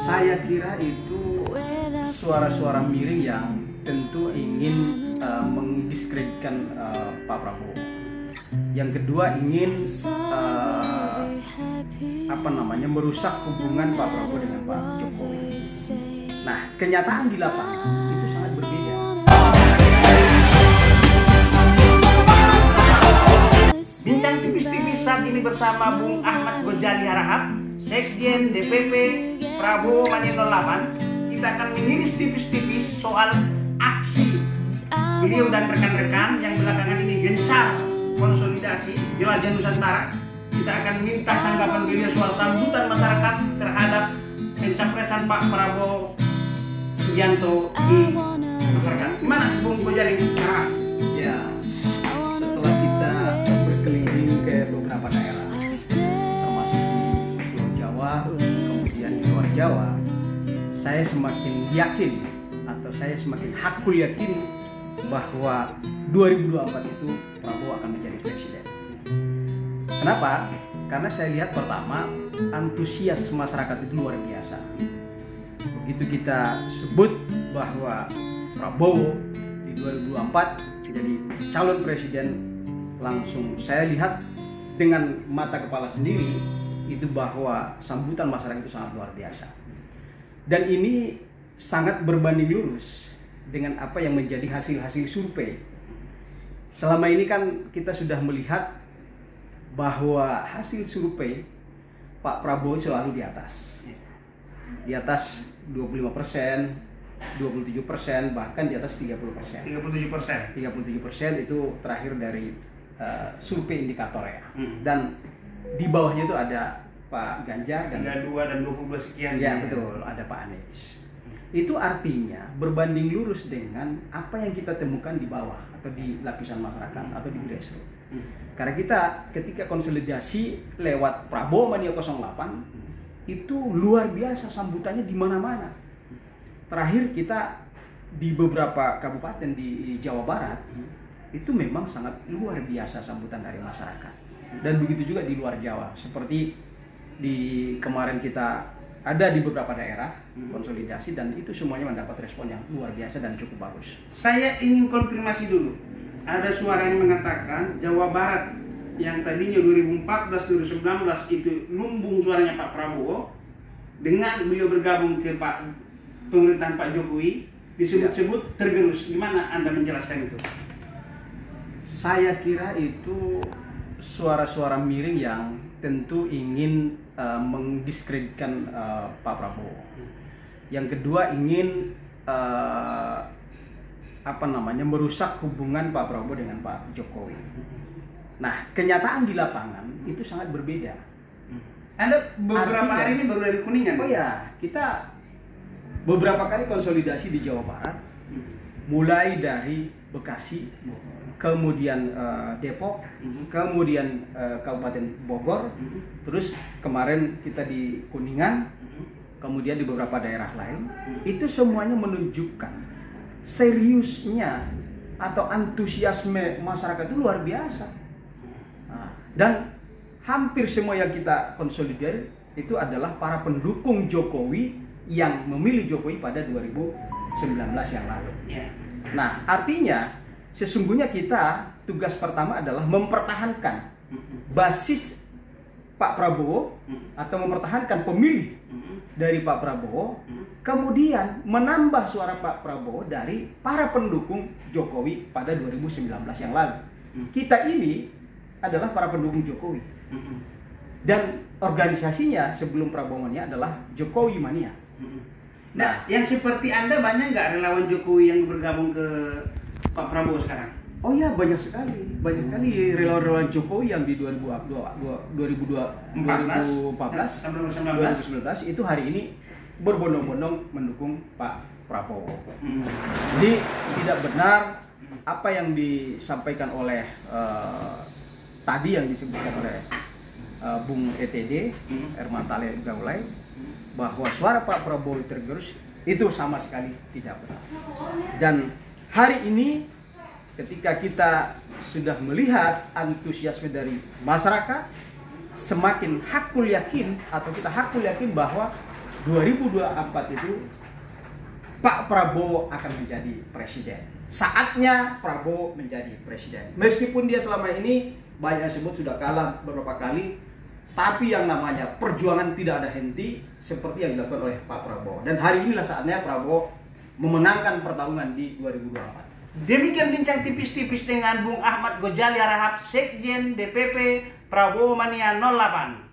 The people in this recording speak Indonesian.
Saya kira itu suara-suara miring yang tentu ingin mendiskreditkan Pak Prabowo. Yang kedua ingin merusak hubungan Pak Prabowo dengan Pak Jokowi. Nah, kenyataan di lapangan itu sangat berbeda. Bincang tipis-tipis saat ini bersama Bung Ahmad Gojali Harahap, Sekjen DPP Prabowo Mania 08. Kita akan mengiris tipis-tipis soal aksi beliau dan rekan-rekan yang belakangan ini gencar konsolidasi jelajah Nusantara. Kita akan minta tanggapan beliau soal sambutan masyarakat terhadap pencapresan Pak Prabowo Subianto di masyarakat. Gimana Bung Gojali? Ya, setelah kita berkeliling ke beberapa daerah, termasuk di Pulau Jawa, kemudian di luar Jawa, saya semakin yakin atau saya semakin hakul yakin bahwa 2024 itu Prabowo akan menjadi presiden. Kenapa? Karena saya lihat pertama, antusias masyarakat itu luar biasa. Begitu kita sebut bahwa Prabowo di 2024 menjadi calon presiden, langsung saya lihat dengan mata kepala sendiri itu bahwa sambutan masyarakat itu sangat luar biasa. Dan ini sangat berbanding lurus dengan apa yang menjadi hasil-hasil survei. Selama ini kan kita sudah melihat bahwa hasil survei Pak Prabowo selalu di atas. Di atas 25%, 27%, bahkan di atas 30%. 37% itu terakhir dari survei indikator ya. Dan di bawahnya itu ada Pak Ganjar dan 32 dan 22 sekian. Ya betul, ada Pak Anies. Itu artinya berbanding lurus dengan apa yang kita temukan di bawah atau di lapisan masyarakat atau di grassroots. Karena kita ketika konsolidasi lewat Prabowo Mania 08 itu luar biasa sambutannya di mana-mana. Terakhir kita di beberapa kabupaten di Jawa Barat itu memang sangat luar biasa sambutan dari masyarakat. Dan begitu juga di luar Jawa, seperti di kemarin kita ada di beberapa daerah konsolidasi dan itu semuanya mendapat respon yang luar biasa dan cukup bagus. Saya ingin konfirmasi dulu. Ada suara yang mengatakan Jawa Barat yang tadinya 2014-2019 itu lumbung suaranya Pak Prabowo, dengan beliau bergabung ke pemerintahan Pak Jokowi disebut-sebut tergerus. Gimana Anda menjelaskan itu? Saya kira itu suara-suara miring yang tentu ingin mendiskreditkan Pak Prabowo. Yang kedua ingin merusak hubungan Pak Prabowo dengan Pak Jokowi. Nah, kenyataan di lapangan itu sangat berbeda. Anda beberapa hari ini baru dari Kuningan. Oh ya, kita beberapa kali konsolidasi di Jawa Barat, mulai dari Bekasi, kemudian Depok, kemudian Kabupaten Bogor, terus kemarin kita di Kuningan, kemudian di beberapa daerah lain. Itu semuanya menunjukkan seriusnya atau antusiasme masyarakat itu luar biasa. Nah, dan hampir semua yang kita konsolidir itu adalah para pendukung Jokowi yang memilih Jokowi pada 2019 yang lalu. Nah, artinya sesungguhnya kita tugas pertama adalah mempertahankan basis Pak Prabowo atau mempertahankan pemilih dari Pak Prabowo, kemudian menambah suara Pak Prabowo dari para pendukung Jokowi pada 2019 yang lalu. Kita ini adalah para pendukung Jokowi. Dan organisasinya sebelum Prabowo Mania adalah Jokowi Mania. Nah, yang seperti Anda banyak nggak relawan Jokowi yang bergabung ke Pak Prabowo sekarang? Oh iya, banyak sekali relawan-relawan Jokowi yang di 2014 itu hari ini berbondong-bondong mendukung Pak Prabowo. Jadi tidak benar apa yang disampaikan oleh tadi yang disebutkan oleh Bung ETD Ermantale Gaulai bahwa suara Pak Prabowo tergerus, itu sama sekali tidak benar. Dan hari ini ketika kita sudah melihat antusiasme dari masyarakat, semakin hakul yakin bahwa 2024 itu Pak Prabowo akan menjadi presiden. Saatnya Prabowo menjadi presiden. Meskipun dia selama ini banyak sebut sudah kalah beberapa kali, tapi yang namanya perjuangan tidak ada henti seperti yang dilakukan oleh Pak Prabowo. Dan hari inilah saatnya Prabowo memenangkan pertarungan di 2024. Demikian bincang tipis-tipis dengan Bung Ahmad Gojali Harahap, Sekjen DPP Prabowo Mania 08.